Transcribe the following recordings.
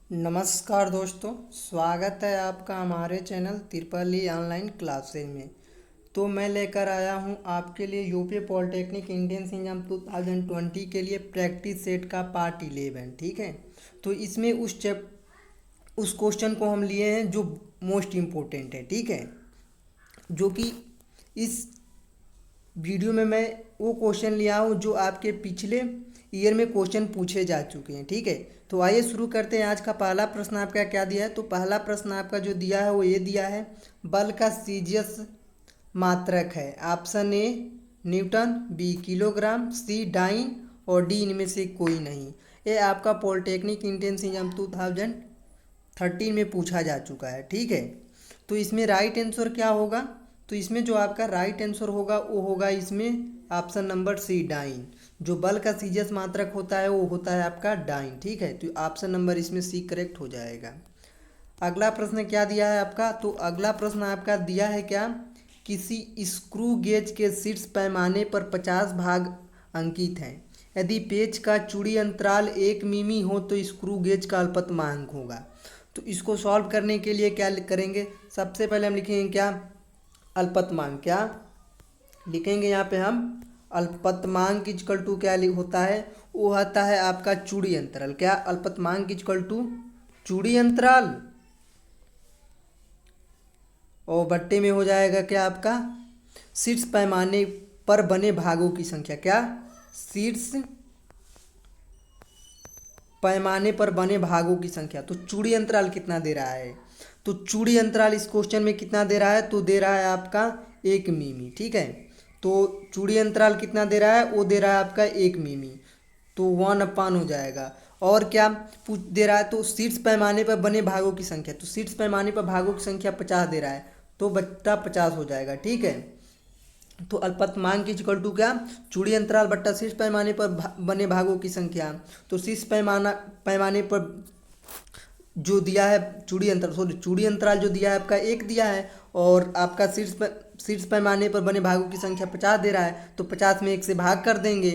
नमस्कार दोस्तों, स्वागत है आपका हमारे चैनल तिरपली ऑनलाइन क्लासेज में। तो मैं लेकर आया हूं आपके लिए यूपी पॉलिटेक्निक इंडियन एग्जाम 2020 के लिए प्रैक्टिस सेट का पार्ट 11। ठीक है, तो इसमें उस क्वेश्चन को हम लिए हैं जो मोस्ट इम्पोर्टेंट है। ठीक है, जो कि इस वीडियो में मैं वो क्वेश्चन लिया हूँ जो आपके पिछले ईयर में क्वेश्चन पूछे जा चुके हैं। ठीक है, तो आइए शुरू करते हैं। आज का पहला प्रश्न आपका क्या दिया है? तो पहला प्रश्न आपका जो दिया है वो ये दिया है, बल का सीजियस मात्रक है। Option A newton, B kilogram, C dyne और डी इनमें से कोई नहीं। ये आपका पॉलिटेक्निक इंडियन एग्जाम 2013 में पूछा जा चुका है। ठीक है, तो इसमें राइट आंसर क्या होगा? तो इसमें जो आपका राइट आंसर होगा वो होगा इसमें ऑप्शन नंबर सी डाइन। जो बल का सीजियस मात्रक होता है वो होता है आपका डाइन। ठीक है, तो ऑप्शन नंबर इसमें सी करेक्ट हो जाएगा। अगला प्रश्न क्या दिया है आपका? तो अगला प्रश्न आपका दिया है क्या, किसी स्क्रू गेज के शीर्ष पैमाने पर 50 भाग अंकित हैं। यदि पेच का चूड़ी अंतराल 1 मिमी हो तो स्क्रू गेज का अल्पतमांक होगा। तो इसको सॉल्व करने के लिए क्या करेंगे? सबसे पहले हम लिखेंगे क्या, अल्पतमांक। क्या लिखेंगे यहाँ पे हम? अल्पतमांक इजकल टू क्या होता है? वो होता है आपका चूड़ी अंतराल। क्या? अल्पतमांक इजकल टू चूड़ी अंतराल और बट्टे में हो जाएगा क्या आपका, शीर्ष पैमाने पर बने भागों की संख्या। क्या? शीर्ष पैमाने पर बने भागों की संख्या। तो चूड़ी अंतराल कितना दे रहा है? तो चूड़ी अंतराल इस क्वेश्चन में कितना दे रहा है? तो दे रहा है आपका 1 मिमी। ठीक है, तो चूड़ी अंतराल कितना दे रहा है? वो दे रहा है आपका 1 मिमी। तो 1/, हो जाएगा। और क्या पूछ दे रहा है? तो शीर्ष पैमाने पर बने भागों की संख्या। तो शीर्ष पैमाने पर भागों की संख्या 50 दे रहा है, तो बट्टा 50 हो जाएगा। ठीक है, तो अल्पतमांक इक्वल टू क्या, चूड़ी अंतराल बट्टा शीर्ष पैमाने पर बने भागों की संख्या। तो शीर्ष पैमाने पर जो दिया है चूड़ी अंतराल, सॉरी चूड़ी अंतराल जो दिया है आपका 1 दिया है, और आपका शीर्ष पैमाने पर बने भागों की संख्या 50 दे रहा है। तो 50 में 1 से भाग कर देंगे।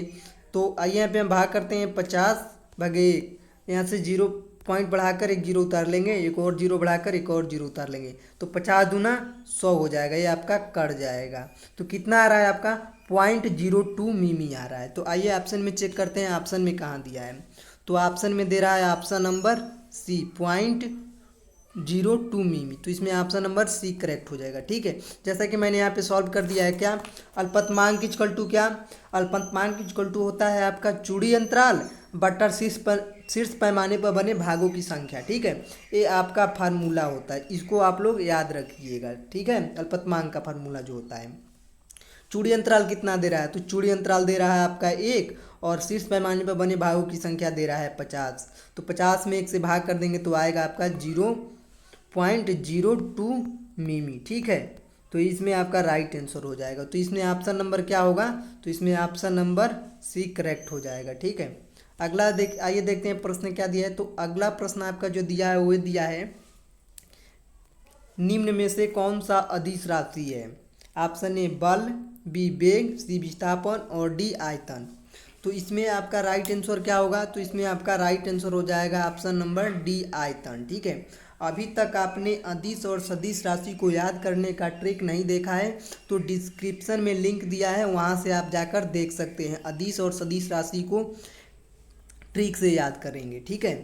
तो आइए यहाँ पे हम भाग करते हैं 50/1। यहाँ से 0 पॉइंट बढ़ाकर 1 जीरो उतार लेंगे, एक और जीरो बढ़ाकर 1 और जीरो उतार लेंगे। तो 50 दूना 100 हो जाएगा, ये आपका कट जाएगा। तो कितना आ रहा है आपका? 0.02 मिमी आ रहा है। तो आइए ऑप्शन में चेक करते हैं ऑप्शन में कहाँ दिया है। तो ऑप्शन में दे रहा है ऑप्शन नंबर सी 0.02 मिमी। तो इसमें ऑप्शन नंबर सी करेक्ट हो जाएगा। ठीक है, जैसा कि मैंने यहाँ पे सॉल्व कर दिया है। क्या? अल्पतमांक इक्वल टू क्या, अल्पतमांक इक्वल टू होता है आपका चूड़ी अंतराल बट्टा शीर्ष पैमाने पर बने भागों की संख्या। ठीक है, ये आपका फार्मूला होता है, इसको आप लोग याद रखिएगा। ठीक है, अल्पतमांक का फार्मूला जो होता है। चूड़ी अंतराल कितना दे रहा है? तो चूड़ी अंतराल दे रहा है आपका 1, और शीर्ष पैमाने पर बने भागों की संख्या दे रहा है 50। तो 50 में 1 से भाग कर देंगे तो आएगा आपका 0.02 मिमी। ठीक है, तो इसमें आपका राइट आंसर हो जाएगा। तो इसमें ऑप्शन नंबर क्या होगा? तो इसमें ऑप्शन नंबर सी करेक्ट हो जाएगा। ठीक है, अगला आइए देखते हैं प्रश्न क्या दिया है। तो अगला प्रश्न आपका जो दिया है वो दिया है, निम्न में से कौन सा अदिश राशि है? ऑप्शन ए बल, बी वेग, सी विस्थापन और डी आयतन। तो इसमें आपका राइट आंसर क्या होगा? तो इसमें आपका राइट आंसर हो जाएगा ऑप्शन नंबर डी आयतन। ठीक है, अभी तक आपने अदिश और सदिश राशि को याद करने का ट्रिक नहीं देखा है तो डिस्क्रिप्शन में लिंक दिया है, वहाँ से आप जाकर देख सकते हैं। अदिश और सदिश राशि को ट्रिक से याद करेंगे। ठीक है,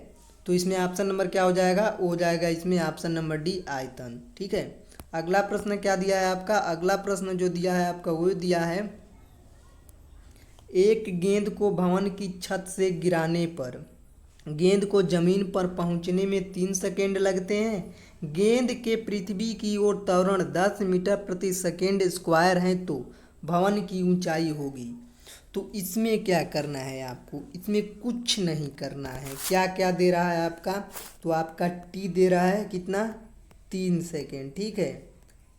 तो इसमें ऑप्शन नंबर क्या हो जाएगा? वो हो जाएगा इसमें ऑप्शन नंबर डी आयतन। ठीक है, अगला प्रश्न क्या दिया है आपका? अगला प्रश्न जो दिया है आपका वो दिया है, एक गेंद को भवन की छत से गिराने पर गेंद को जमीन पर पहुंचने में 3 सेकेंड लगते हैं। गेंद के पृथ्वी की ओर त्वरण 10 मीटर प्रति सेकेंड स्क्वायर है तो भवन की ऊंचाई होगी। तो इसमें क्या करना है आपको? इसमें कुछ नहीं करना है। क्या क्या दे रहा है आपका? तो आपका टी दे रहा है कितना, 3 सेकेंड। ठीक है,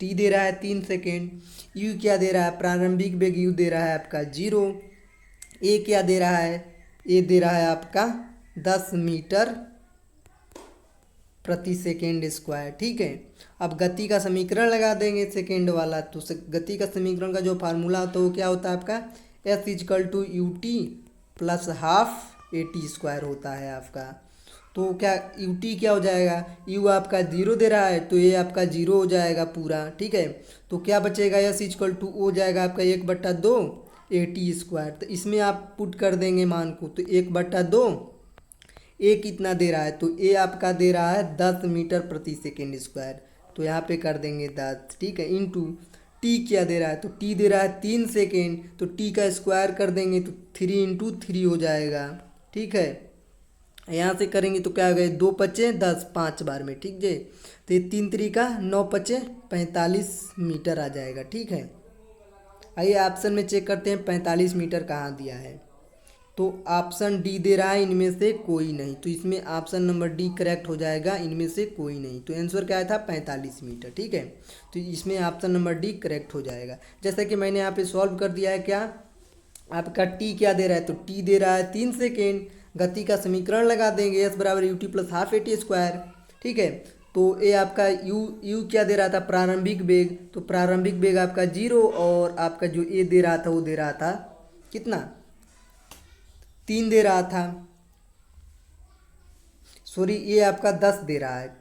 टी दे रहा है 3 सेकेंड। यू क्या दे रहा है? प्रारंभिक वेग यू दे रहा है आपका 0। ए क्या दे रहा है? ए दे रहा है आपका 10 मीटर प्रति सेकेंड स्क्वायर। ठीक है, अब गति का समीकरण लगा देंगे सेकेंड वाला। तो गति का समीकरण का जो फार्मूला होता है वो क्या होता है आपका, S is equal to U T plus half a T square होता है आपका। तो क्या यू टी क्या हो जाएगा, यू आपका जीरो दे रहा है तो ये आपका जीरो हो जाएगा पूरा, ठीक है। तो क्या बचेगा, यस इजकल टू हो जाएगा आपका 1/2 ए टी स्क्वायर। तो इसमें आप पुट कर देंगे मान को, तो 1/2 ए कितना दे रहा है, तो ए आपका दे रहा है 10 मीटर प्रति सेकेंड स्क्वायर। तो यहाँ पे कर देंगे 10, ठीक है, इंटू टी क्या दे रहा है, तो टी दे रहा है 3 सेकेंड, तो टी का स्क्वायर कर देंगे तो 3 × 3 हो जाएगा, ठीक है। यहाँ से करेंगे तो क्या हो गए, 2×5 = 10, 5 बार में, ठीक है। तो ये 3×3 = 9, 45 मीटर आ जाएगा, ठीक है। आइए ऑप्शन में चेक करते हैं 45 मीटर कहाँ दिया है। तो ऑप्शन डी दे रहा है इनमें से कोई नहीं, तो इसमें ऑप्शन नंबर डी करेक्ट हो जाएगा, इनमें से कोई नहीं। तो आंसर क्या था, 45 मीटर, ठीक है। तो इसमें ऑप्शन नंबर डी करेक्ट हो जाएगा। जैसा कि मैंने यहाँ पे सॉल्व कर दिया है, क्या आपका टी क्या दे रहा है, तो टी दे रहा है 3 सेकेंड। गति का समीकरण लगा देंगे, एस बराबर you T plus half a T square, ठीक है। तो ये आपका यू क्या दे रहा था, प्रारंभिक वेग, तो प्रारंभिक वेग आपका 0, और आपका जो ए दे रहा था वो दे रहा था कितना, 3 दे रहा था, सॉरी ये आपका 10 दे रहा है,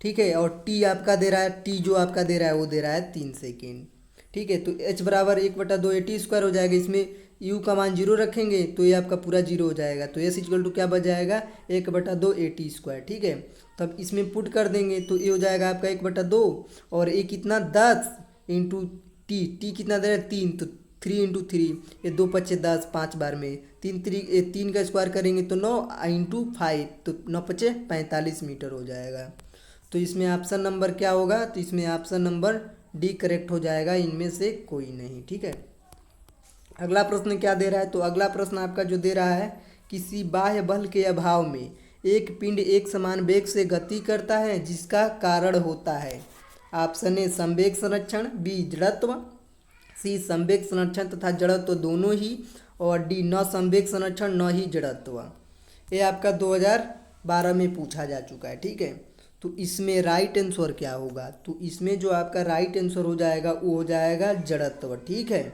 ठीक है। और टी आपका दे रहा है, टी जो आपका दे रहा है वो दे रहा है 3 सेकेंड, ठीक है। तो एच बराबर 1/2 ए टी स्क्वायर हो जाएगा। इसमें यू का मान 0 रखेंगे तो ये आपका पूरा 0 हो जाएगा। तो एस इक्वल टू क्या बच जाएगा, 1/2 ए टी स्क्वायर, ठीक है। तब इसमें पुट कर देंगे तो ये हो जाएगा आपका 1/2, और ये कितना 10 इंटू टी, टी कितना दे रहा है 3, तो 3 × 3, ये 2×5 = 10, 5 बार में, 3 का स्क्वायर करेंगे तो 9 × 5, तो 9×5 = 45 मीटर हो जाएगा। तो इसमें ऑप्शन नंबर क्या होगा, तो इसमें ऑप्शन नंबर डी करेक्ट हो जाएगा, इनमें से कोई नहीं, ठीक है। अगला प्रश्न क्या दे रहा है, तो अगला प्रश्न आपका जो दे रहा है, किसी बाह्य बल के अभाव में एक पिंड एक समान वेग से गति करता है जिसका कारण होता है। ऑप्शन ए संवेग संरक्षण, बी जड़त्व, सी संवेग संरक्षण तथा जड़त्व दोनों ही, और डी न संवेग संरक्षण न ही जड़त्व। ये आपका 2012 में पूछा जा चुका है, ठीक है। तो इसमें राइट आंसर क्या होगा, तो इसमें जो आपका राइट आंसर हो जाएगा वो हो जाएगा जड़त्व, ठीक है।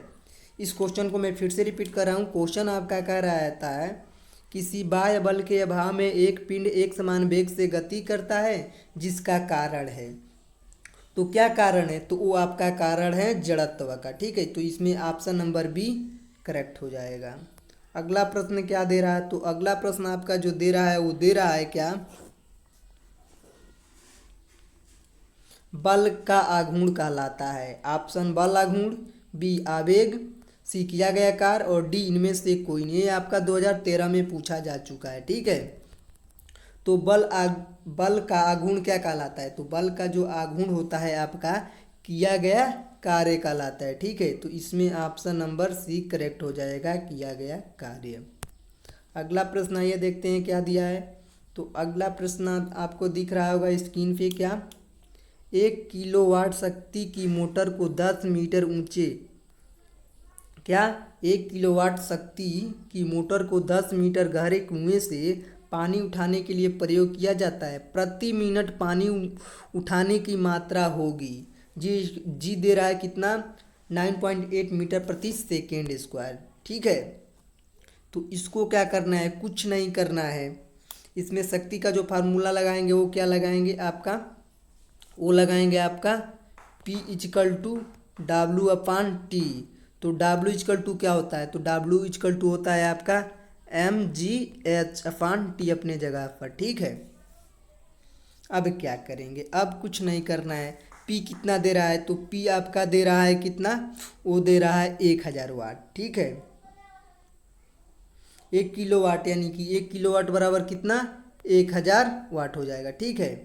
इस क्वेश्चन को मैं फिर से रिपीट कर रहा हूँ। क्वेश्चन आपका कह रहा है किसी बाह्य बल के अभाव में एक पिंड एक समान वेग से गति करता है जिसका कारण है, तो क्या कारण है, तो वो आपका कारण है जड़त्व का, ठीक है। तो इसमें ऑप्शन नंबर बी करेक्ट हो जाएगा। अगला प्रश्न क्या दे रहा है, तो अगला प्रश्न आपका जो दे रहा है वो दे रहा है क्या, बल का आघूर्ण कहलाता है। ऑप्शन बल आघूर्ण, बी आवेग, सी किया गया कार्य, और डी इनमें से कोई नहीं। ये आपका 2013 में पूछा जा चुका है, ठीक है। तो बल का आघूर्ण क्या कहलाता है, तो बल का जो आघूर्ण होता है आपका किया गया कार्य कहलाता है, ठीक है। तो इसमें ऑप्शन नंबर सी करेक्ट हो जाएगा, किया गया कार्य। अगला प्रश्न आइए देखते हैं क्या दिया है। तो अगला प्रश्न आपको दिख रहा होगा स्क्रीन पे, क्या 1 किलोवाट शक्ति की मोटर को 10 मीटर ऊंचे, क्या 1 किलोवाट शक्ति की मोटर को 10 मीटर गहरे कुएं से पानी उठाने के लिए प्रयोग किया जाता है। प्रति मिनट पानी उठाने की मात्रा होगी, जी दे रहा है कितना, 9.8 मीटर प्रति सेकेंड स्क्वायर, ठीक है। तो इसको क्या करना है, कुछ नहीं करना है। इसमें शक्ति का जो फार्मूला लगाएंगे वो क्या लगाएंगे आपका, वो लगाएंगे आपका P = W/T। तो W = क्या होता है, तो W = होता है आपका mgh/T अपने जगह पर, ठीक है। अब क्या करेंगे, अब कुछ नहीं करना है। P कितना दे रहा है, तो P आपका दे रहा है कितना, वो दे रहा है 1000 वाट, ठीक है। 1 किलोवाट यानी कि 1 किलोवाट बराबर कितना, 1000 वाट हो जाएगा, ठीक है।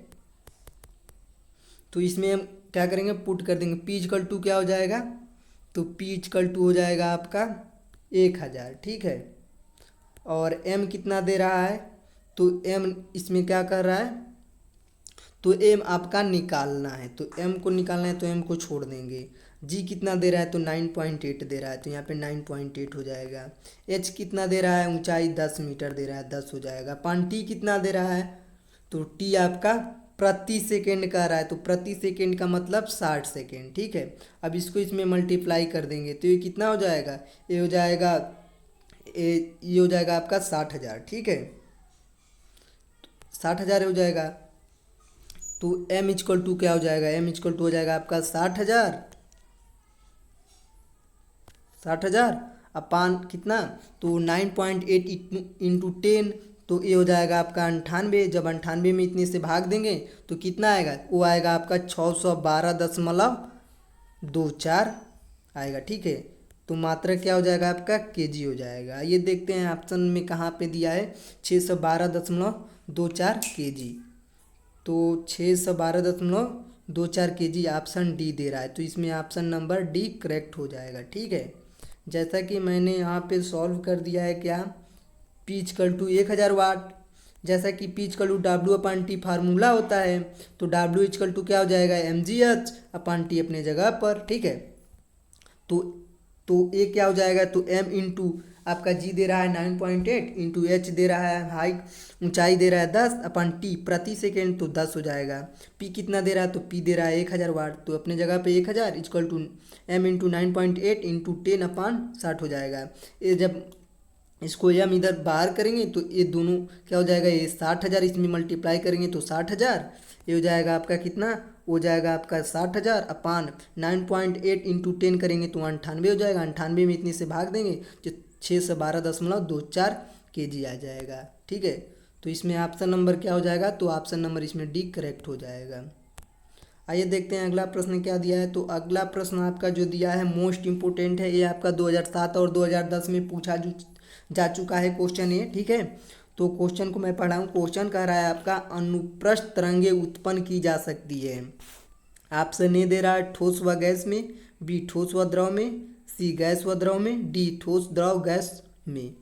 तो इसमें हम क्या करेंगे, पुट कर देंगे। P = क्या हो जाएगा, तो P = हो जाएगा आपका 1000, ठीक है। और M कितना दे रहा है, तो M इसमें क्या कर रहा है, तो M आपका निकालना है, तो M को निकालना है तो M को छोड़ देंगे। G कितना दे रहा है, तो 9.8 दे रहा है, तो यहाँ पे 9.8 हो जाएगा। H कितना दे रहा है, ऊंचाई 10 मीटर दे रहा है, 10 हो जाएगा। पान T कितना दे रहा है, तो T आपका प्रति सेकेंड का रहा है, तो प्रति सेकेंड का मतलब 60 सेकेंड, ठीक है। अब इसको इसमें मल्टीप्लाई कर देंगे तो ये कितना हो जाएगा, ये हो जाएगा आपका 60,000, ठीक है। 60,000 हो जाएगा। तो m इक्वल टू क्या हो जाएगा, m इक्वल टू हो जाएगा आपका 60,000 अपान कितना, तो 9.8 इंटू 10, तो ये हो जाएगा आपका 98। जब 98 में इतने से भाग देंगे तो कितना आएगा, वो आएगा आपका 612.24 आएगा। ठीक है, तो मात्रा क्या हो जाएगा आपका, केजी हो जाएगा। ये देखते हैं ऑप्शन में कहाँ पे दिया है 612.24 केजी। तो 612.24 केजी ऑप्शन डी दे रहा है, तो इसमें ऑप्शन नंबर डी करेक्ट हो जाएगा। ठीक है, जैसा कि मैंने यहाँ पे सॉल्व कर दिया है क्या, P इक्वल टू 1000 वाट। जैसा कि P equal to W/T formula होता है, तो W इक्वल टू क्या हो जाएगा, mgh/T अपने जगह पर। ठीक है, तो ये क्या हो जाएगा, तो m इंटू आपका g दे रहा है 9.8 इंटू h दे रहा है हाइट ऊंचाई दे रहा है 10/T प्रति सेकेंड, तो 10 हो जाएगा। p कितना दे रहा है, तो p दे रहा है 1000 वाट, तो अपने जगह पे 1000 equal to m into 9.8 into 10/60 हो जाएगा। ये जब इसको m इधर बाहर करेंगे तो ये दोनों क्या हो जाएगा, ये 60,000 इसमें मल्टीप्लाई करेंगे तो 60,000, ये हो जाएगा आपका कितना, हो जाएगा आपका 60,000 अपान 9.8 इंटू 10 करेंगे तो 98 हो जाएगा। 98 में इतने से भाग देंगे तो 612.24 केजी आ जाएगा। ठीक है, तो इसमें ऑप्शन नंबर क्या हो जाएगा, तो ऑप्शन नंबर इसमें डी करेक्ट हो जाएगा। आइए देखते हैं अगला प्रश्न क्या दिया है। तो अगला प्रश्न आपका जो दिया है मोस्ट इम्पोर्टेंट है, ये आपका 2007 और 2010 में पूछा जा चुका है क्वेश्चन ये। ठीक है, तो क्वेश्चन को मैं पढ़ा हूँ। क्वेश्चन कह रहा है आपका अनुप्रस्थ तरंगे उत्पन्न की जा सकती है। ऑप्शन ए दे रहा है ठोस व गैस में, बी ठोस व द्रव में, सी गैस व द्रव में, डी ठोस द्रव गैस में।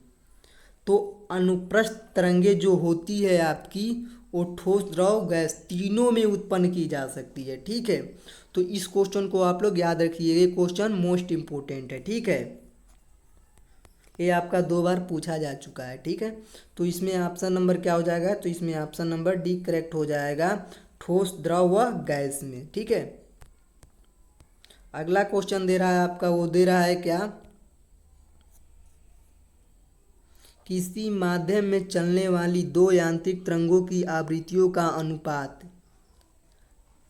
तो अनुप्रस्थ तरंगे जो होती है आपकी, वो ठोस द्रव गैस तीनों में उत्पन्न की जा सकती है। ठीक है, तो इस क्वेश्चन को आप लोग याद रखिए, ये क्वेश्चन मोस्ट इम्पोर्टेंट है। ठीक है, ये आपका 2 बार पूछा जा चुका है। ठीक है, तो इसमें ऑप्शन नंबर क्या हो जाएगा, तो इसमें ऑप्शन नंबर डी करेक्ट हो जाएगा, ठोस द्रव व गैस में। ठीक है, अगला क्वेश्चन दे रहा है आपका, वो दे रहा है क्या, किसी माध्यम में चलने वाली दो यांत्रिक तरंगों की आवृत्तियों का अनुपात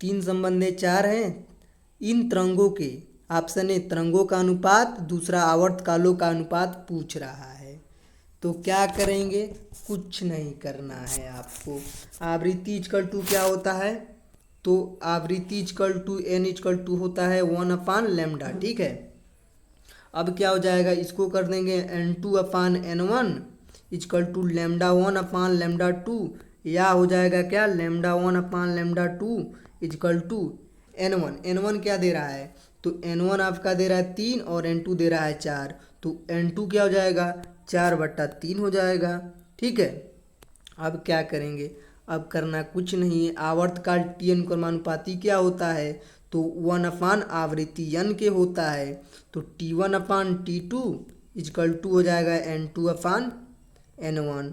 3/4 है। इन तरंगों के, ऑप्शन ए तरंगों का अनुपात, दूसरा आवर्तकालों का अनुपात पूछ रहा है। तो क्या करेंगे, कुछ नहीं करना है आपको। आवृत्ति इक्वल टू क्या होता है, तो आवृत्ति equal to n equal to होता है 1/λ। ठीक है, अब क्या हो जाएगा, इसको कर देंगे n2/n1 इक्वल टू λ1/λ2, या हो जाएगा क्या, λ1/λ2 इक्वल टू n1 क्या दे रहा है, तो n1 आपका दे रहा है 3 और n2 दे रहा है 4, तो n2 क्या हो जाएगा, 4/3 हो जाएगा। ठीक है, अब क्या करेंगे, अब करना कुछ नहीं है। आवर्तकाल Tn क्रमानुपाती क्या होता है, तो 1/, आवृत्ति n के होता है, तो T1/T2 इक्वल टू हो जाएगा n2/n1।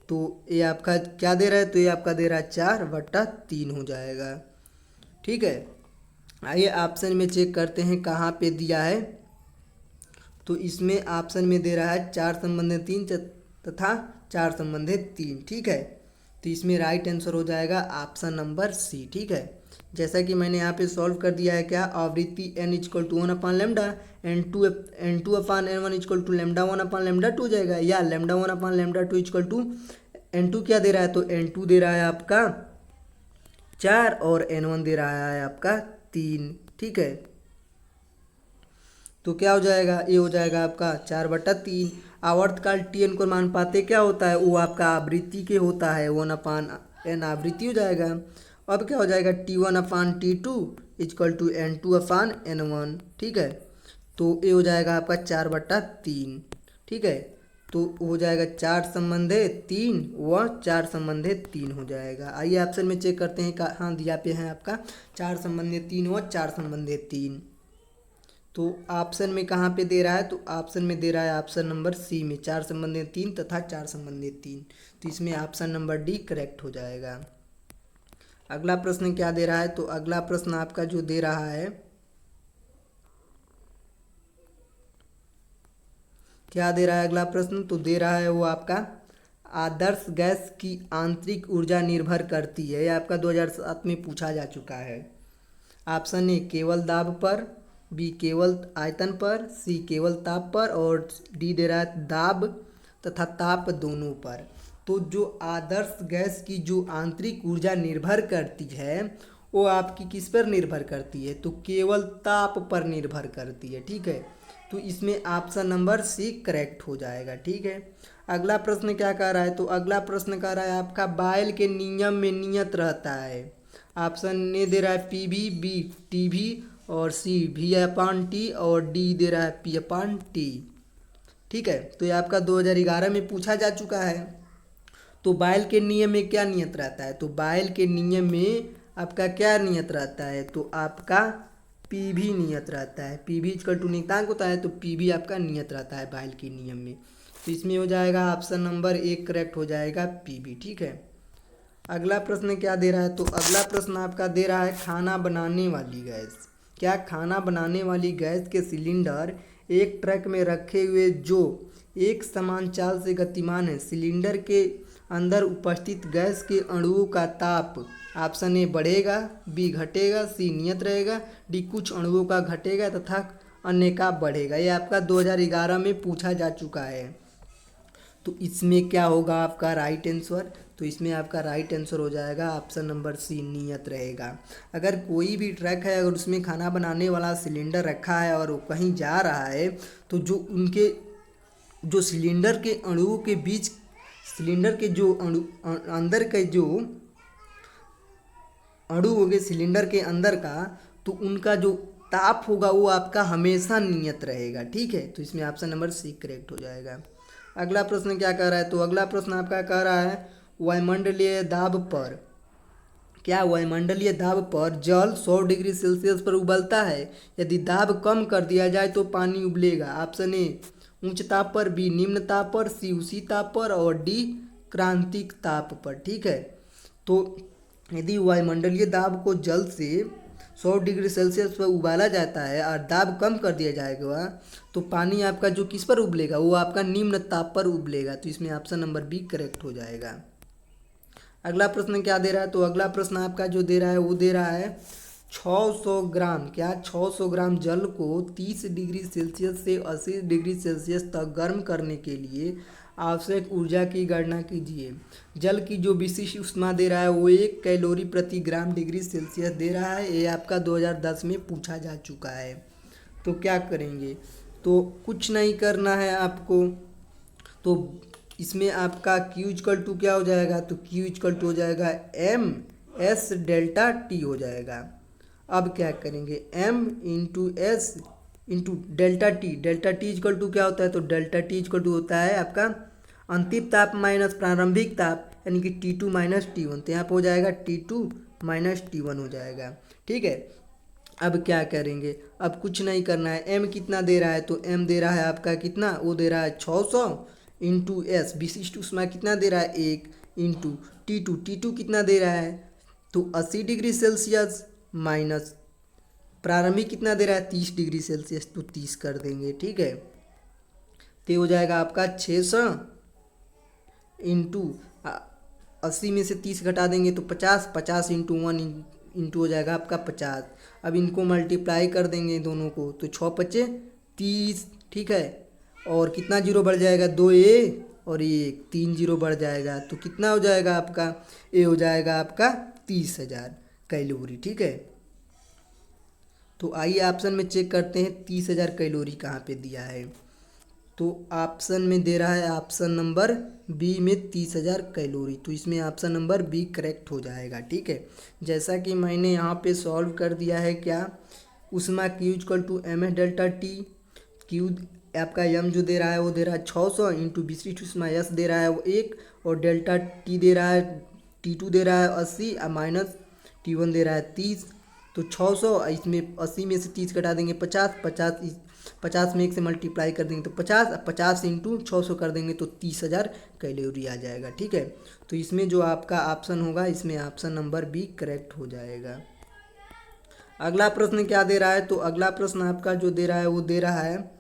तो ये आपका क्या दे रहा है, तो ये आपका दे रहा है 4/3 हो जाएगा। ठीक है, आइए ऑप्शन में चेक करते हैं कहाँ पे दिया है। तो इसमें ऑप्शन में दे रहा है 4/3 तथा 4/3। ठीक है, तो इसमें राइट आंसर हो जाएगा ऑप्शन नंबर सी। ठीक है, जैसा कि मैंने यहाँ पे सॉल्व कर दिया है क्या, आवृत्ति n equal to 1/λ, n2/n1 equal to λ1/λ2 हो जाएगा, या λ1/λ2 इक्वल टू n2 क्या दे रहा है, तो n2 दे रहा है आपका 4 और n1 दे रहा है आपका 3। ठीक है, तो क्या हो जाएगा, ये हो जाएगा आपका 4/3। आवर्तकाल Tn को मान पाते क्या होता है, वो आपका आवृत्ति के होता है, 1/n आवृत्ति हो जाएगा। अब क्या हो जाएगा, T1/T2 इक्वल टू n2/n1। ठीक है, तो ये हो जाएगा आपका 4/3। ठीक है, तो हो जाएगा 4/3 व 4/3 हो जाएगा। आइए ऑप्शन में चेक करते हैं कहाँ दिया पे है आपका 4/3 व 4/3। तो ऑप्शन में कहाँ पे दे रहा है, तो ऑप्शन में दे रहा है ऑप्शन नंबर सी में 4/3 तथा 4/3। तो इसमें ऑप्शन नंबर डी करेक्ट हो जाएगा। अगला प्रश्न क्या दे रहा है, तो अगला प्रश्न आपका जो दे रहा है, क्या दे रहा है अगला प्रश्न, तो दे रहा है वो आपका आदर्श गैस की आंतरिक ऊर्जा निर्भर करती है? ये आपका 2007 में पूछा जा चुका है। ऑप्शन ए केवल दाब पर, बी केवल आयतन पर, सी केवल ताप पर और डी दे रहा है दाब तथा ताप दोनों पर। तो जो आदर्श गैस की जो आंतरिक ऊर्जा निर्भर करती है वो आपकी किस पर निर्भर करती है? तो केवल ताप पर निर्भर करती है। ठीक है, तो इसमें ऑप्शन नंबर सी करेक्ट हो जाएगा। ठीक है, अगला प्रश्न क्या कह रहा है? तो अगला प्रश्न कह रहा है आपका बायल के नियम में नियत रहता है। ऑप्शन ए दे रहा है पी भी, बी टी भी और सी वी अपान टी और डी दे रहा है पी अपान टी। ठीक है, तो ये आपका 2011 में पूछा जा चुका है। तो बायल के नियम में क्या नियत रहता है? तो बायल के नियम में आपका क्या नियत रहता है? तो आपका पी भी नियत रहता है। पी भी इक्वल टू नियतांक होता है, तो पी भी आपका नियत रहता है बायल के नियम में। तो इसमें हो जाएगा ऑप्शन नंबर एक करेक्ट हो जाएगा पी भी। ठीक है, अगला प्रश्न क्या दे रहा है? तो अगला प्रश्न आपका दे रहा है खाना बनाने वाली गैस। क्या खाना बनाने वाली गैस के सिलेंडर एक ट्रक में रखे हुए जो एक समान चाल से गतिमान है, सिलेंडर के अंदर उपस्थित गैस के अणुओं का ताप ऑप्शन ए बढ़ेगा, बी घटेगा, सी नियत रहेगा, डी कुछ अणुओं का घटेगा तथा अन्य का बढ़ेगा? ये आपका 2011 में पूछा जा चुका है। तो इसमें क्या होगा आपका राइट आंसर? तो इसमें आपका राइट आंसर हो जाएगा ऑप्शन नंबर सी नियत रहेगा। अगर कोई भी ट्रक है, अगर उसमें खाना बनाने वाला सिलेंडर रखा है और वो कहीं जा रहा है, तो जो उनके जो सिलेंडर के अणुओं के बीच, सिलेंडर के जो अंदर के जो अणु होंगे सिलेंडर के अंदर का, तो उनका जो ताप होगा वो आपका हमेशा नियत रहेगा। ठीक है, तो इसमें ऑप्शन नंबर सी करेक्ट हो जाएगा। अगला प्रश्न क्या कह रहा है? तो अगला प्रश्न आपका कह रहा है वायुमंडलीय दाब पर, क्या वायुमंडलीय दाब पर जल 100 डिग्री सेल्सियस पर उबलता है? यदि दाब कम कर दिया जाए तो पानी उबलेगा। ऑप्शन ए उच्च ताप पर, बी निम्न ताप पर, सी उसी ताप पर और डी क्रांतिक ताप पर। ठीक है, तो यदि वायुमंडलीय दाब को जल से 100 डिग्री सेल्सियस पर उबाला जाता है और दाब कम कर दिया जाएगा तो पानी आपका जो किस पर उबलेगा? वो आपका निम्न ताप पर उबलेगा। तो इसमें ऑप्शन नंबर बी करेक्ट हो जाएगा। अगला प्रश्न क्या दे रहा है? तो अगला प्रश्न आपका जो दे रहा है वो दे रहा है 600 ग्राम, क्या 600 ग्राम जल को 30 डिग्री सेल्सियस से 80 डिग्री सेल्सियस तक गर्म करने के लिए आवश्यक ऊर्जा की गणना कीजिए। जल की जो विशिष्ट ऊष्मा दे रहा है वो 1 कैलोरी प्रति ग्राम डिग्री सेल्सियस दे रहा है। ये आपका 2010 में पूछा जा चुका है। तो क्या करेंगे? तो कुछ नहीं करना है आपको। तो इसमें आपका Q इक्वल टू क्या हो जाएगा? तो Q इक्वल टू हो जाएगा एम एस डेल्टा टी हो जाएगा। अब क्या करेंगे? m into S into delta T. Delta T equal to क्या होता है? तो डेल्टा टी इक्वल टू होता है आपका अंतिम ताप माइनस प्रारंभिक ताप, यानी कि T2 माइनस T1। तो यहाँ पर हो जाएगा T2 माइनस T1 हो जाएगा। ठीक है, अब क्या करेंगे? अब कुछ नहीं करना है। m कितना दे रहा है? तो m दे रहा है आपका कितना? वो दे रहा है 600 इंटू एस विशिष्ट ऊष्मा कितना दे रहा है? 1 इंटू T2 कितना दे रहा है? तो 80 डिग्री सेल्सियस माइनस प्रारंभिक कितना दे रहा है? 30 डिग्री सेल्सियस, तो 30 कर देंगे। ठीक है, तो हो जाएगा आपका 600 इंटू 80 में से 30 घटा देंगे तो 50, 50 इंटू 1 इंटू हो जाएगा आपका 50। अब इनको मल्टीप्लाई कर देंगे दोनों को, तो 6 पचे 30। ठीक है, और कितना जीरो बढ़ जाएगा? 2 ए और 1, 3 जीरो बढ़ जाएगा। तो कितना हो जाएगा आपका? ए हो जाएगा आपका 30,000 कैलोरी। ठीक है, तो आइए ऑप्शन में चेक करते हैं 30,000 कैलोरी कहाँ पे दिया है। तो ऑप्शन में दे रहा है ऑप्शन नंबर बी में 30,000 कैलोरी। तो इसमें ऑप्शन नंबर बी करेक्ट हो जाएगा। ठीक है, जैसा कि मैंने यहाँ पे सॉल्व कर दिया है। क्या ऊष्मा Q equal to M S delta T. Q आपका m जो दे रहा है वो दे रहा है 600 इंटू विशिष्ट ऊष्मा S दे रहा है वो 1 और डेल्टा T दे रहा है T2 दे रहा है 80 और माइनस T1 दे रहा है 30। तो 600 इसमें 80 में से 30 घटा देंगे 50, 50 में 1 से मल्टीप्लाई कर देंगे तो 50, 50 इंटू 600 कर देंगे तो 30,000 कैलोरी आ जाएगा। ठीक है, तो इसमें जो आपका ऑप्शन होगा इसमें ऑप्शन नंबर बी करेक्ट हो जाएगा। अगला प्रश्न क्या दे रहा है? तो अगला प्रश्न आपका जो दे रहा है वो दे रहा है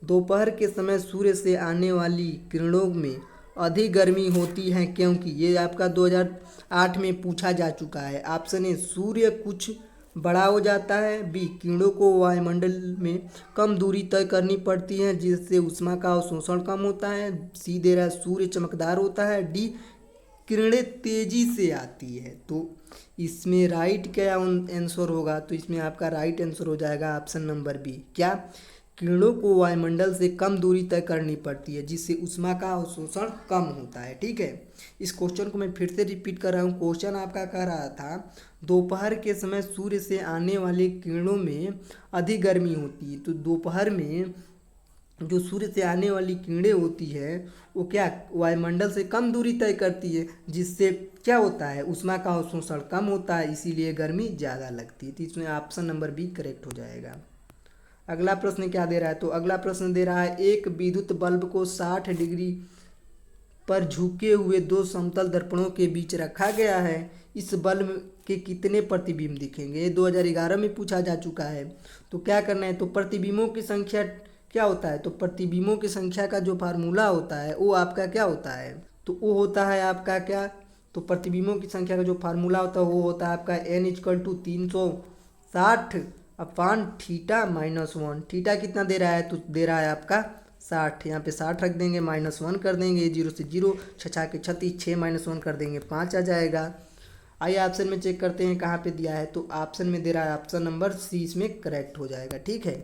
दोपहर के समय सूर्य से आने वाली किरणों में अधिक गर्मी होती है क्योंकि, ये आपका 2008 में पूछा जा चुका है। ऑप्शन ए सूर्य कुछ बड़ा हो जाता है, बी कीड़ों को वायुमंडल में कम दूरी तय करनी पड़ती है जिससे ऊष्मा का अवशोषण कम होता है, सी दे रहा है सूर्य चमकदार होता है, डी किरणें तेजी से आती है। तो इसमें राइट क्या आंसर होगा, तो इसमें आपका राइट आंसर हो जाएगा ऑप्शन नंबर बी। क्या, किरणों को वायुमंडल से कम दूरी तय करनी पड़ती है जिससे ऊष्मा का अवशोषण कम होता है। ठीक है, इस क्वेश्चन को मैं फिर से रिपीट कर रहा हूँ। क्वेश्चन आपका कह रहा था दोपहर के समय सूर्य से आने वाली किरणों में अधिक गर्मी होती है। तो दोपहर में जो सूर्य से आने वाली किरणें होती है वो क्या वायुमंडल से कम दूरी तय करती है जिससे क्या होता है, ऊष्मा का अवशोषण कम होता है, इसीलिए गर्मी ज़्यादा लगती है। तो इसमें ऑप्शन नंबर बी करेक्ट हो जाएगा। अगला प्रश्न क्या दे रहा है, तो अगला प्रश्न दे रहा है एक विद्युत बल्ब को 60 डिग्री पर झुके हुए दो समतल दर्पणों के बीच रखा गया है। इस बल्ब के कितने प्रतिबिंब दिखेंगे, ये 2011 में पूछा जा चुका है। तो क्या करना है, तो प्रतिबिंबों की संख्या क्या होता है, तो प्रतिबिंबों की संख्या का जो फार्मूला होता है वो आपका क्या होता है, तो वो होता है आपका क्या, तो प्रतिबिंबों की संख्या का जो फार्मूला होता है वो होता है आपका n = 360 अपान थीटा माइनस 1। थीटा कितना दे रहा है, तो दे रहा है आपका 60। यहाँ पे 60 रख देंगे, -1 कर देंगे, 0 से 0, 6 के 36, 6 -1 कर देंगे 5 आ जाएगा। आइए ऑप्शन में चेक करते हैं कहाँ पे दिया है, तो ऑप्शन में दे रहा है ऑप्शन नंबर सी इसमें करेक्ट हो जाएगा। ठीक है,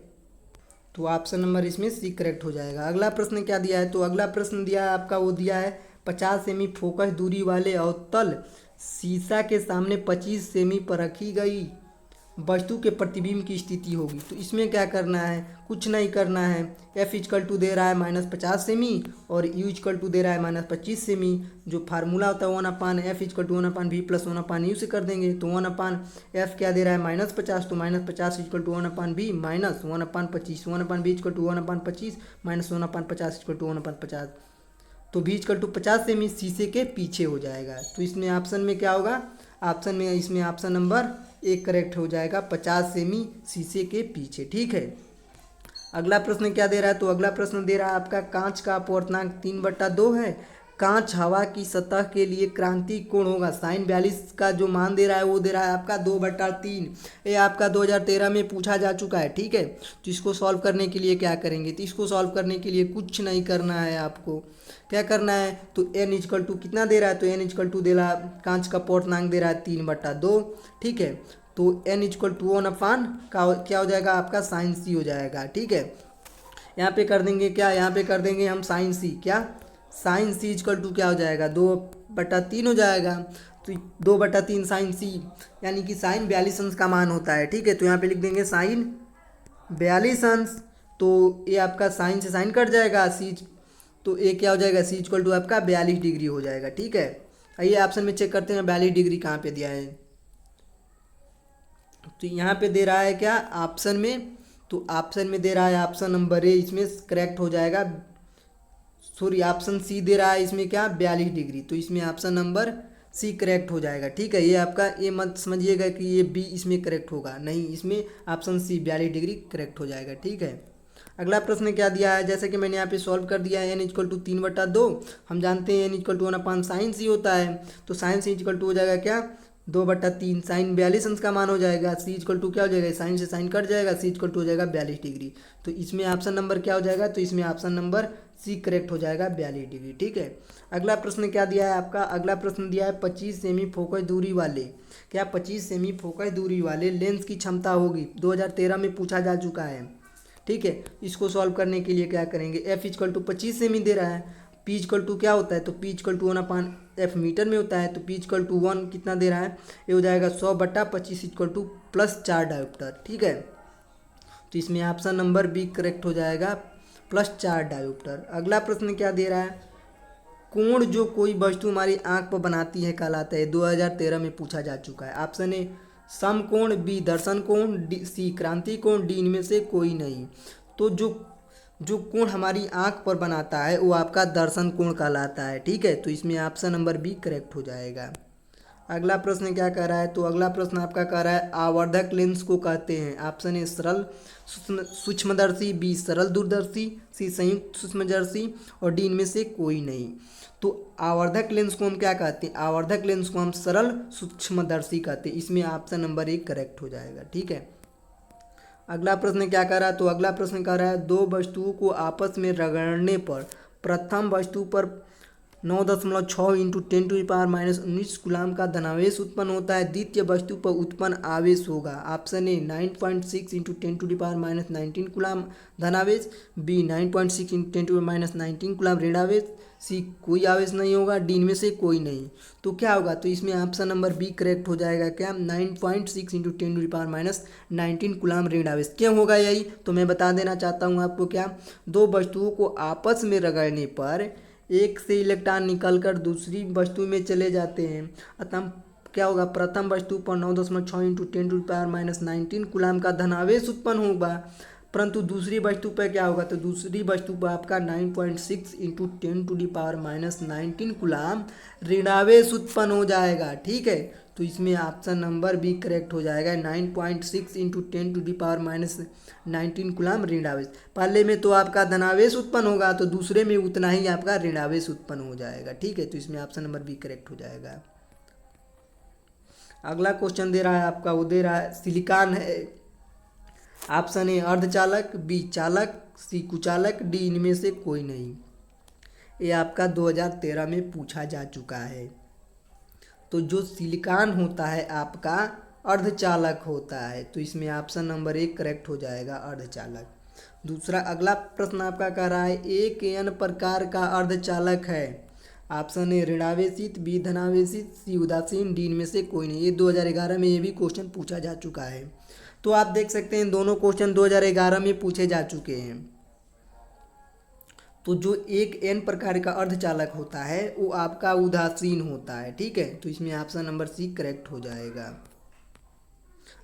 तो ऑप्शन नंबर इसमें सी करेक्ट हो जाएगा। अगला प्रश्न क्या दिया है, तो अगला प्रश्न दिया है आपका, वो दिया है 50 सेमी फोकस दूरी वाले अवतल शीशा के सामने 25 सेमी पर रखी गई वस्तु के प्रतिबिंब की स्थिति होगी। तो इसमें क्या करना है, कुछ नहीं करना है। F दे रहा है -50 सेमी और U दे रहा है -25 सेमी। जो फार्मूला होता है 1/F = 1/V + 1/U से कर देंगे। तो 1/F क्या दे रहा है -50, तो -50 = 1/V - 1/25, 1/V = 1/25 - 1/50 = 1/50। तो V = 50 सेमी शीशे के पीछे हो जाएगा। तो इसमें ऑप्शन में क्या होगा, ऑप्शन में इसमें ऑप्शन नंबर एक करेक्ट हो जाएगा, 50 सेमी शीशे के पीछे। ठीक है, अगला प्रश्न क्या दे रहा है, तो अगला प्रश्न दे रहा है आपका कांच का अपवर्तनांक 3/2 है। कांच हवा की सतह के लिए क्रांति कोण होगा sin 42 का जो मान दे रहा है वो दे रहा है आपका 2/3। ये आपका 2013 में पूछा जा चुका है। ठीक है, तो इसको सॉल्व करने के लिए क्या करेंगे, तो इसको सॉल्व करने के लिए कुछ नहीं करना है, आपको क्या करना है, तो n = कितना दे रहा है, तो n = दे रहा है कांच का अपवर्तनांक दे रहा है 3/2। ठीक है, तो n = 1/, का क्या हो जाएगा आपका sin c हो जाएगा। ठीक है, यहाँ पे कर देंगे क्या, यहाँ पे कर देंगे हम sin c, क्या sin c = क्या हो जाएगा 2/3 हो जाएगा। तो 2/3 sin c यानी कि sin 42 अंश का मान होता है। ठीक है, तो यहाँ पे लिख देंगे sin 42 अंश। तो ये आपका साइन से साइन कट जाएगा, सी तो ए क्या हो जाएगा, सी = आपका 42 डिग्री हो जाएगा। ठीक है, आइए ऑप्शन में चेक करते हैं 42 डिग्री कहाँ पे दिया है, तो यहाँ पे दे रहा है क्या ऑप्शन में, तो ऑप्शन में दे रहा है ऑप्शन नंबर ए, इसमें करेक्ट हो जाएगा। सॉरी, ऑप्शन सी दे रहा है इसमें क्या 42 डिग्री, तो इसमें ऑप्शन नंबर सी करेक्ट हो जाएगा। ठीक है, ये आपका ये मत समझिएगा कि ये बी इसमें करेक्ट होगा, नहीं, इसमें ऑप्शन सी 42 डिग्री करेक्ट हो जाएगा। ठीक है, अगला प्रश्न क्या दिया है, जैसे कि मैंने यहाँ पे सॉल्व कर दिया है n = 3/2। हम जानते हैं n = 1/sin c होता है, तो sin c = हो जाएगा क्या 2/3, sin 42 अंश का मान हो जाएगा। c = क्या हो जाएगा, साइन से साइन कट जाएगा, c = हो जाएगा 42 डिग्री। तो इसमें ऑप्शन नंबर क्या हो जाएगा, तो इसमें ऑप्शन नंबर सी करेक्ट हो जाएगा 42 डिग्री। ठीक है, अगला प्रश्न क्या दिया है आपका, अगला प्रश्न दिया है 25 सेमी फोकस दूरी वाले, क्या 25 सेमी फोकस दूरी वाले लेंस की क्षमता होगी, 2013 में पूछा जा चुका है। ठीक है, इसको सॉल्व करने के लिए क्या करेंगे, F = 25 सेमी दे रहा है, P = क्या होता है, तो P = 1/F मीटर में होता है, तो P = 1 कितना दे रहा है, ये हो जाएगा 100/25 = +4 डायोप्टर। ठीक है, तो इसमें ऑप्शन नंबर बी करेक्ट हो जाएगा, +4 डायोप्टर। अगला प्रश्न क्या दे रहा है, कोण जो कोई वस्तु हमारी आंख पर बनाती है कहलाता है, 2013 में पूछा जा चुका है। ऑप्शन ए समकोण, बी दर्शन कोण, डी सी क्रांति कोण, डी इनमें से कोई नहीं। तो जो कोण हमारी आंख पर बनाता है वो आपका दर्शन कोण कहलाता है। ठीक है, तो इसमें ऑप्शन नंबर बी करेक्ट हो जाएगा। अगला प्रश्न क्या कह रहा है, तो अगला प्रश्न आपका कह रहा है आवर्धक लेंस को कहते हैं। ऑप्शन ए सरल सूक्ष्मदर्शी, बी सरल दूरदर्शी, सी संयुक्त सूक्ष्मदर्शी और डी इनमें से कोई नहीं। तो आवर्धक लेंस को हम क्या कहते हैं, आवर्धक लेंस को हम सरल सूक्ष्मदर्शी कहते हैं। इसमें ऑप्शन नंबर 1 करेक्ट हो जाएगा। ठीक है, अगला प्रश्न क्या कर रहा है, तो अगला प्रश्न कर रहा है दो वस्तुओं को आपस में रगड़ने पर प्रथम वस्तु पर 9.6 इंटू 10⁻⁻19 कूलाम का धनावेश उत्पन्न होता है, द्वितीय वस्तु पर उत्पन्न आवेश होगा। ऑप्शन ए 9.6 इंटू 10⁻19 कूलाम धनावेश, बी 9.6 इंटू 10⁻19 कूलाम ऋणावेश, सी कोई आवेश नहीं होगा, डी इनमें से कोई नहीं। तो क्या होगा, तो इसमें ऑप्शन नंबर बी करेक्ट हो जाएगा। क्या 9.6 इंटू 10⁻19 कूलाम ऋणावेश क्यों होगा यही, तो मैं बता देना चाहता हूँ आपको। क्या दो वस्तुओं को आपस में रगड़ने पर एक से इलेक्ट्रॉन निकलकर दूसरी वस्तु में चले जाते हैं, अतः क्या होगा, प्रथम वस्तु पर 9.6 इंटू 10⁻19 कूलाम का धनावेश उत्पन्न होगा, परंतु दूसरी वस्तु पर क्या होगा, तो दूसरी वस्तु पर आपका 9.6 इंटू 10⁻19 कूलाम ऋणावेश उत्पन्न हो जाएगा। ठीक है, तो इसमें ऑप्शन नंबर बी करेक्ट हो जाएगा। 9.6 इंटू 10⁻19 कूलाम ऋणावेश। पहले में तो आपका धनावेश उत्पन्न होगा, तो दूसरे में उतना ही आपका ऋणावेश उत्पन्न हो जाएगा। ठीक है, तो इसमें ऑप्शन नंबर बी करेक्ट हो जाएगा। अगला क्वेश्चन दे रहा है आपका, वो दे रहा है सिलिकॉन है। ऑप्शन ए अर्धचालक, बी चालक, सी कुचालक, डी इनमें से कोई नहीं। ये आपका 2013 में पूछा जा चुका है। तो जो सिलिकॉन होता है आपका अर्धचालक होता है, तो इसमें ऑप्शन नंबर 1 करेक्ट हो जाएगा, अर्धचालक। दूसरा अगला प्रश्न आपका कह रहा है एक एन प्रकार का अर्धचालक है। ऑप्शन ए ऋणावेशित, बी धनावेशित, सी उदासीन, डी इनमें से कोई नहीं। ये 2011 में ये भी क्वेश्चन पूछा जा चुका है। तो आप देख सकते हैं दोनों क्वेश्चन 2011 में पूछे जा चुके हैं। तो जो एक एन प्रकार का अर्धचालक होता है वो आपका उदासीन होता है। ठीक है, तो इसमें ऑप्शन नंबर सी करेक्ट हो जाएगा।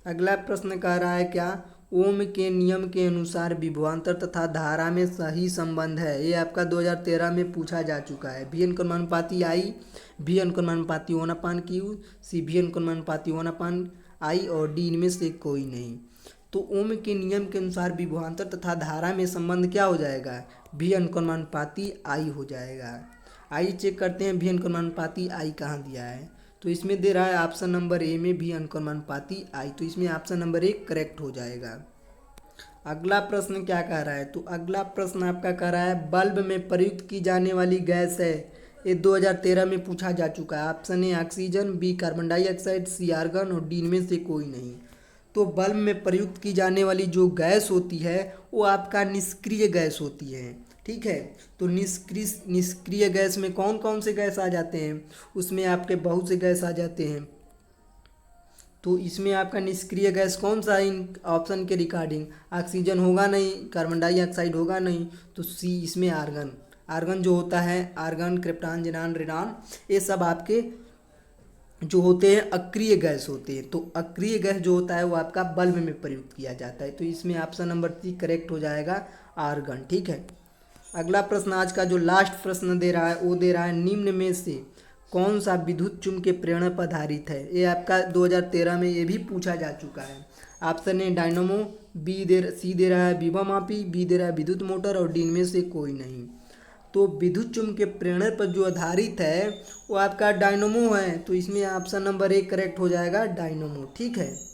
अगला प्रश्न कह रहा है क्या ओम के नियम के अनुसार विभवांतर तथा धारा में सही संबंध है। ये आपका 2013 में पूछा जा चुका है। भी अनुपाती आई, भी अनुपाती 1/q, सी भी अनुपाती 1/i और डी इनमें से कोई नहीं। तो ओम के नियम के अनुसार विभवांतर तथा धारा में संबंध क्या हो जाएगा, भी अनुपाती आई हो जाएगा। आई चेक करते हैं भी अनुपाती आई कहाँ दिया है, तो इसमें दे रहा है ऑप्शन नंबर ए में भी अनुपाती आई, तो इसमें ऑप्शन नंबर 1 करेक्ट हो जाएगा। अगला प्रश्न क्या कह रहा है, तो अगला प्रश्न आपका कह रहा है बल्ब में प्रयुक्त की जाने वाली गैस है। ये 2013 में पूछा जा चुका है। Option A oxygen, B carbon dioxide, C argon और डी इनमें से कोई नहीं। तो बल्ब में प्रयुक्त की जाने वाली जो गैस होती है वो आपका निष्क्रिय गैस होती है। ठीक है, तो निष्क्रिय गैस में कौन कौन से गैस आ जाते हैं, उसमें आपके बहुत से गैस आ जाते हैं। तो इसमें आपका निष्क्रिय गैस कौन सा इन ऑप्शन के रिगार्डिंग, ऑक्सीजन होगा नहीं, कार्बन डाइऑक्साइड होगा नहीं, तो सी इसमें आर्गन। आर्गन जो होता है, आर्गन, क्रिप्टॉन, ज़ेनॉन, रेनॉन, ये सब आपके जो होते हैं अक्रिय गैस होते हैं। तो अक्रिय गैस जो होता है वो आपका बल्ब में प्रयुक्त किया जाता है। तो इसमें ऑप्शन नंबर 3 करेक्ट हो जाएगा, आर्गन। ठीक है, अगला प्रश्न आज का जो लास्ट प्रश्न दे रहा है वो दे रहा है निम्न में से कौन सा विद्युत चुम्बकीय प्रेरण पर आधारित है। ये आपका 2013 में ये भी पूछा जा चुका है। ऑप्शन ए डायनामो, सी दे रहा है विभवमापी, बी दे रहा है विद्युत मोटर और डी इनमें से कोई नहीं। तो विद्युत चुम्बकीय प्रेरण पर जो आधारित है वो आपका डायनामो है, तो इसमें ऑप्शन नंबर 1 करेक्ट हो जाएगा, डायनामो। ठीक है।